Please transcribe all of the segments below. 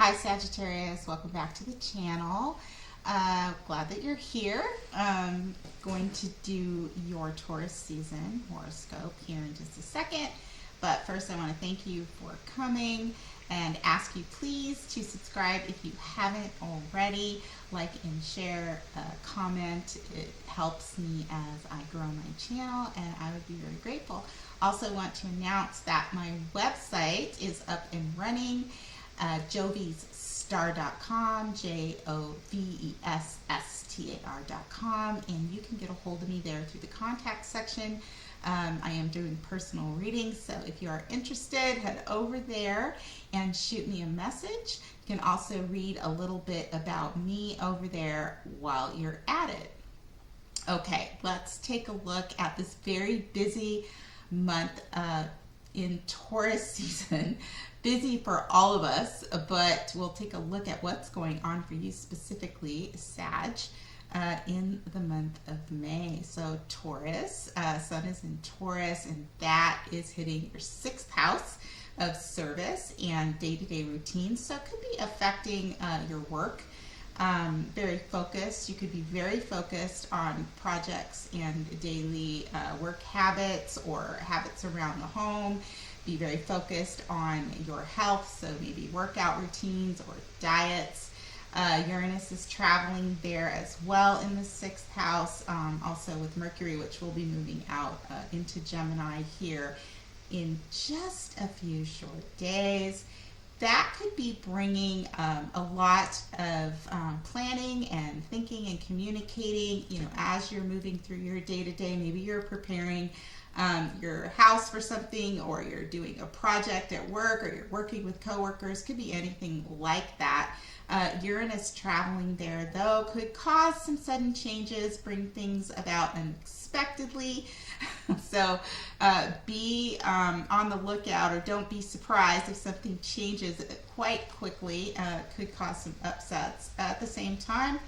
Hi Sagittarius, welcome back to the channel. Glad that you're here. Going to do your Taurus season horoscope here in just a second. But first I want to thank you for coming and ask you please to subscribe if you haven't already. Like and share, comment. It helps me as I grow my channel and I would be very grateful. Also want to announce that my website is up and running. jovesstar.com, jovesstar.com, and you can get a hold of me there through the contact section. I am doing personal readings, so if you are interested, head over there and shoot me a message. You can also read a little bit about me over there while you're at it. Okay, let's take a look at this very busy month in Taurus season. Busy for all of us, but we'll take a look at what's going on for you specifically, Sag, in the month of May. So Taurus, Sun is in Taurus, and that is hitting your 6th house of service and day-to-day routines. So it could be affecting your work. Very focused. You could be very focused on projects and daily work habits or habits around the home. Be very focused on your health, so maybe workout routines or diets. Uranus is traveling there as well in the 6th house, also with Mercury, which will be moving out into Gemini here in just a few short days. That could be bringing a lot of planning and thinking and communicating, as you're moving through your day-to-day. Maybe you're preparing your house for something, or you're doing a project at work, or you're working with coworkers. Could be anything like that. Uranus traveling there, though, could cause some sudden changes, bring things about unexpectedly. So be on the lookout, or don't be surprised if something changes quite quickly. Could cause some upsets. At the same time,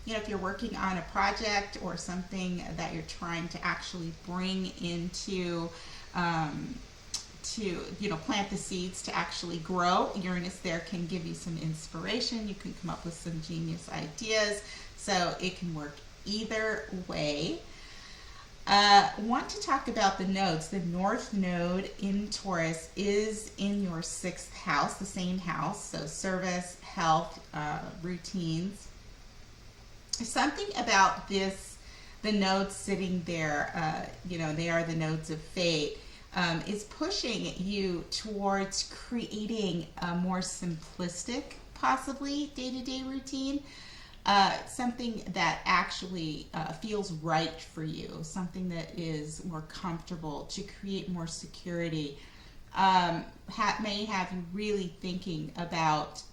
if you're working on a project or something that you're trying to actually bring into to plant the seeds to actually grow, Uranus there can give you some inspiration. You can come up with some genius ideas, so it can work either way. Want to talk about the nodes. The North Node in Taurus is in your 6th house, the same house, so service, health, routines. Something about this, the nodes sitting there, they are the nodes of fate, is pushing you towards creating a more simplistic, possibly day-to-day routine. Something that actually feels right for you, something that is more comfortable, to create more security. May have you really thinking about,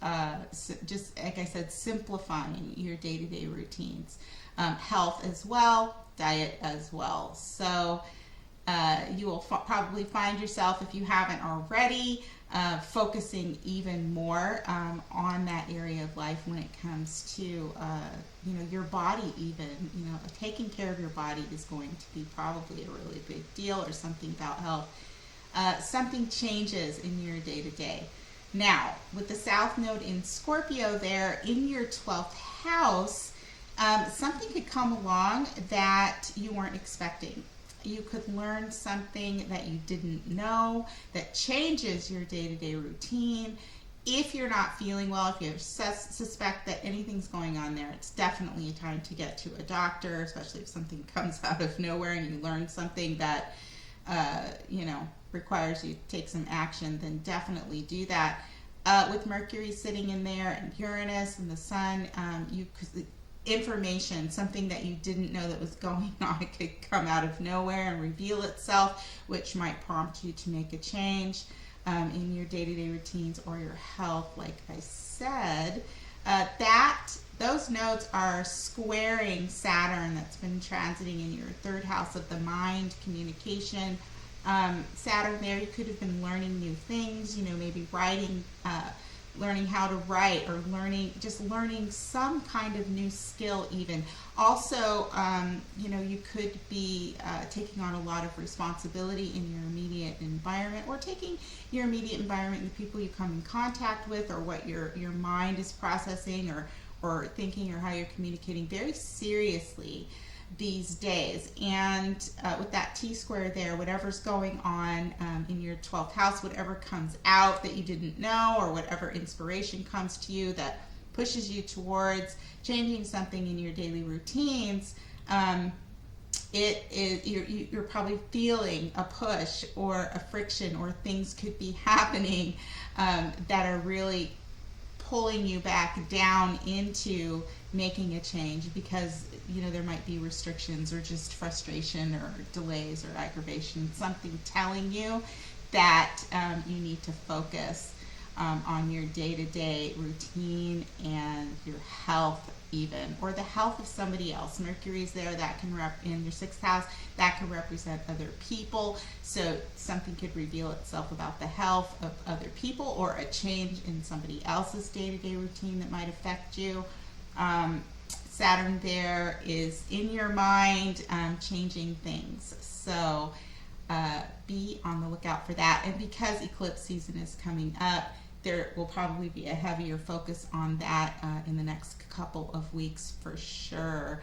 just like I said, simplifying your day-to-day routines. Health as well, diet as well. So you will probably find yourself, if you haven't already, focusing even more on that area of life when it comes to your body. Even taking care of your body is going to be probably a really big deal, or something about health. Something changes in your day-to-day. Now, with the South Node in Scorpio there in your 12th house, something could come along that you weren't expecting. You could learn something that you didn't know that changes your day-to-day routine. If you're not feeling well, if you suspect that anything's going on there, it's definitely a time to get to a doctor, especially if something comes out of nowhere and you learn something that requires you to take some action. Then definitely do that. With Mercury sitting in there, and Uranus and the Sun, information, something that you didn't know that was going on, it could come out of nowhere and reveal itself, which might prompt you to make a change in your day-to-day routines or your health. Like I said, those nodes are squaring Saturn, that's been transiting in your 3rd house of the mind, communication. Saturn there, you could have been learning new things, maybe writing learning how to write, or learning some kind of new skill even. Also, you could be taking on a lot of responsibility in your immediate environment, or taking your immediate environment and the people you come in contact with, or what your mind is processing or thinking, or how you're communicating, very seriously these days. And with that T-square there, whatever's going on in your 12th house, whatever comes out that you didn't know, or whatever inspiration comes to you that pushes you towards changing something in your daily routines, you're probably feeling a push or a friction, or things could be happening that are really pulling you back down into making a change, because there might be restrictions, or just frustration, or delays, or aggravation, something telling you that you need to focus on your day-to-day routine and your health even, or the health of somebody else. Mercury's there, that can in your 6th house, that can represent other people. So something could reveal itself about the health of other people, or a change in somebody else's day-to-day routine that might affect you. Saturn there is in your mind, changing things. So be on the lookout for that. And because eclipse season is coming up, there will probably be a heavier focus on that in the next couple of weeks for sure.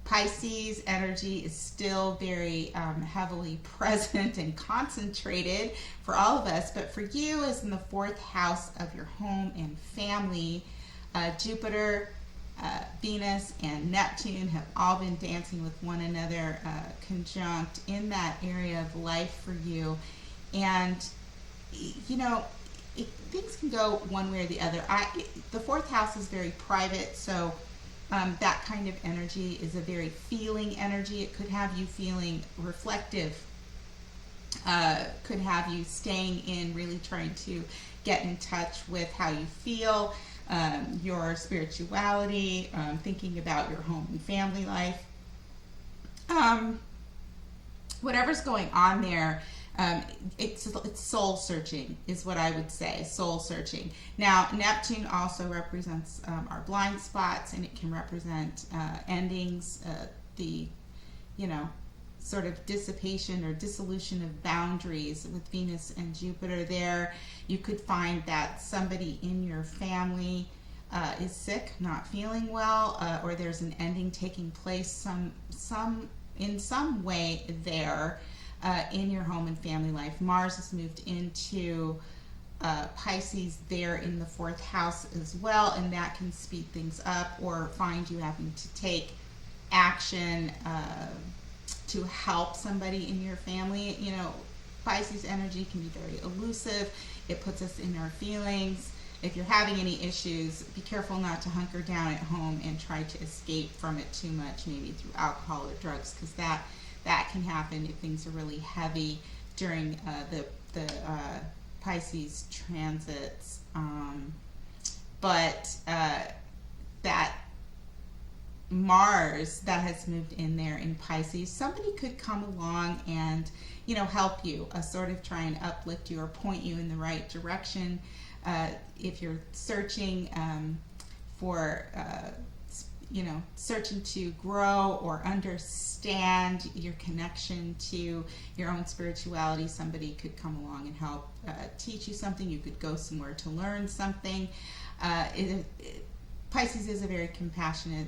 Pisces energy is still very heavily present and concentrated for all of us, but for you is in the 4th house of your home and family. Jupiter, Venus, and Neptune have all been dancing with one another conjunct in that area of life for you. And things can go one way or the other. The 4th house is very private, so that kind of energy is a very feeling energy. It could have you feeling reflective, could have you staying in, really trying to get in touch with how you feel, your spirituality, thinking about your home and family life. Whatever's going on there, it's soul searching is what I would say, soul searching. Now, Neptune also represents our blind spots, and it can represent endings, the, sort of dissipation or dissolution of boundaries with Venus and Jupiter there. You could find that somebody in your family is sick, not feeling well, or there's an ending taking place in some way there. In your home and family life. Mars has moved into Pisces there in the 4th house as well, and that can speed things up, or find you having to take action to help somebody in your family. Pisces energy can be very elusive. It puts us in our feelings. If you're having any issues, be careful not to hunker down at home and try to escape from it too much, maybe through alcohol or drugs, because that can happen if things are really heavy during the Pisces transits. But that Mars that has moved in there in Pisces, somebody could come along and help you, sort of try and uplift you or point you in the right direction. If you're searching for searching to grow or understand your connection to your own spirituality, somebody could come along and help teach you something. You could go somewhere to learn something. Pisces is a very compassionate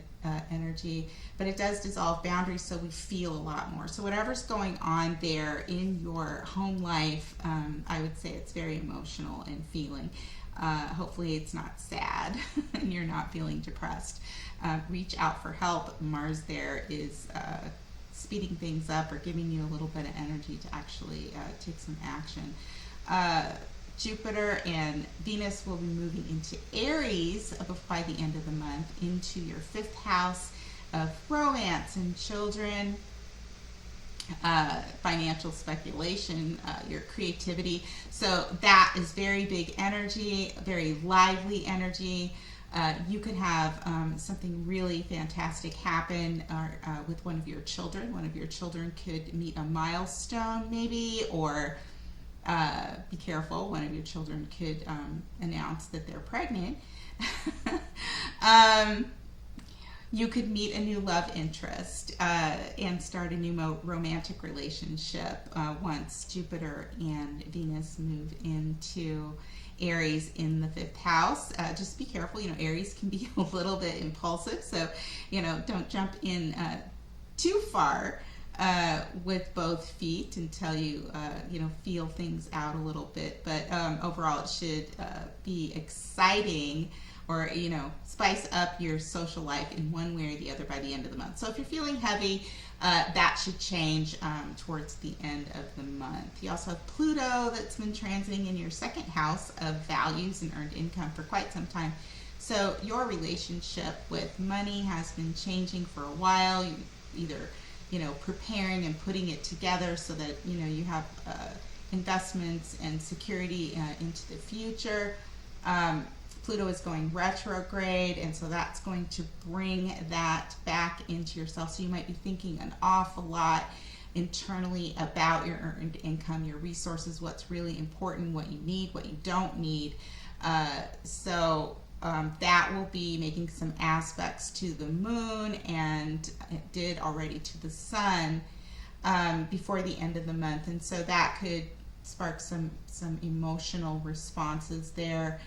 energy, but it does dissolve boundaries, so we feel a lot more. So whatever's going on there in your home life, I would say it's very emotional and feeling. Hopefully it's not sad and you're not feeling depressed. Reach out for help. Mars there is speeding things up or giving you a little bit of energy to actually take some action. Jupiter and Venus will be moving into Aries by the end of the month, into your 5th house of romance and children, financial speculation, your creativity. So that is very big energy, very lively energy. You could have something really fantastic happen with one of your children. One of your children could meet a milestone maybe, or Be careful, one of your children could announce that they're pregnant. You could meet a new love interest and start a new romantic relationship once Jupiter and Venus move into Aries in the 5th house. Just be careful, Aries can be a little bit impulsive, so, don't jump in too far with both feet until you, feel things out a little bit. But overall, it should be exciting, or spice up your social life in one way or the other by the end of the month. So if you're feeling heavy, that should change towards the end of the month. You also have Pluto that's been transiting in your 2nd house of values and earned income for quite some time. So your relationship with money has been changing for a while. You either preparing and putting it together so that you have investments and security into the future. Pluto is going retrograde, and so that's going to bring that back into yourself. So you might be thinking an awful lot internally about your earned income, your resources, what's really important, what you need, what you don't need. So that will be making some aspects to the moon, and it did already to the sun before the end of the month. And so that could spark some emotional responses there.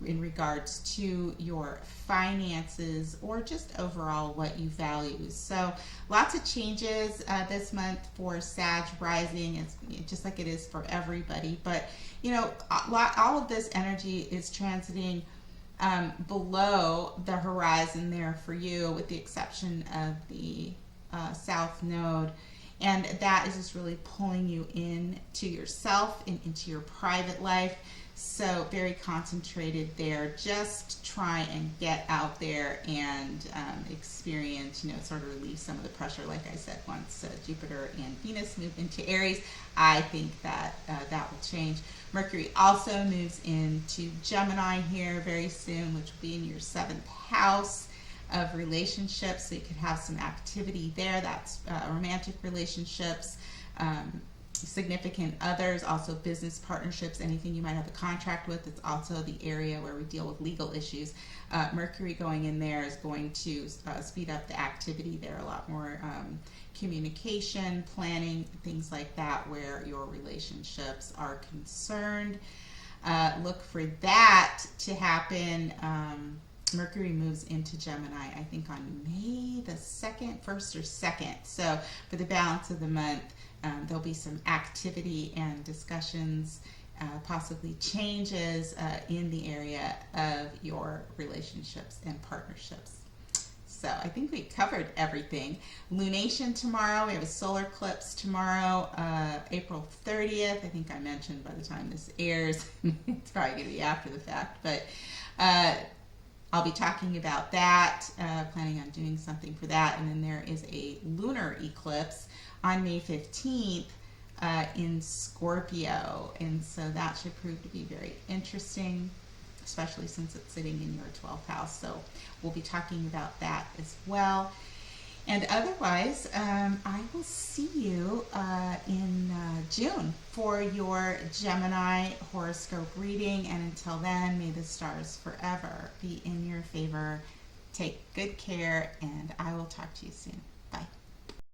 In regards to your finances or just overall what you value. So lots of changes this month for Sag rising. It's just like it is for everybody. But, all of this energy is transiting below the horizon there for you, with the exception of the South Node. And that is just really pulling you in to yourself and into your private life. So very concentrated there. Just try and get out there and experience, sort of relieve some of the pressure. Like I said, once Jupiter and Venus move into Aries, I think that that will change. Mercury also moves into Gemini here very soon, which will be in your 7th house of relationships. So you could have some activity there. That's romantic relationships, significant others, also business partnerships, anything you might have a contract with. It's also the area where we deal with legal issues. Mercury going in there is going to speed up the activity there, a lot more communication, planning, things like that, where your relationships are concerned. Look for that to happen. Mercury moves into Gemini, I think on May the 2nd, 1st or 2nd. So for the balance of the month, there'll be some activity and discussions, possibly changes in the area of your relationships and partnerships. So I think we covered everything. Lunation tomorrow. We have a solar eclipse tomorrow, April 30th. I think I mentioned by the time this airs, it's probably going to be after the fact, but I'll be talking about that, planning on doing something for that. And then there is a lunar eclipse on May 15th in Scorpio. And so that should prove to be very interesting, especially since it's sitting in your 12th house. So we'll be talking about that as well. And otherwise, I will see you in June for your Gemini horoscope reading. And until then, may the stars forever be in your favor. Take good care, and I will talk to you soon.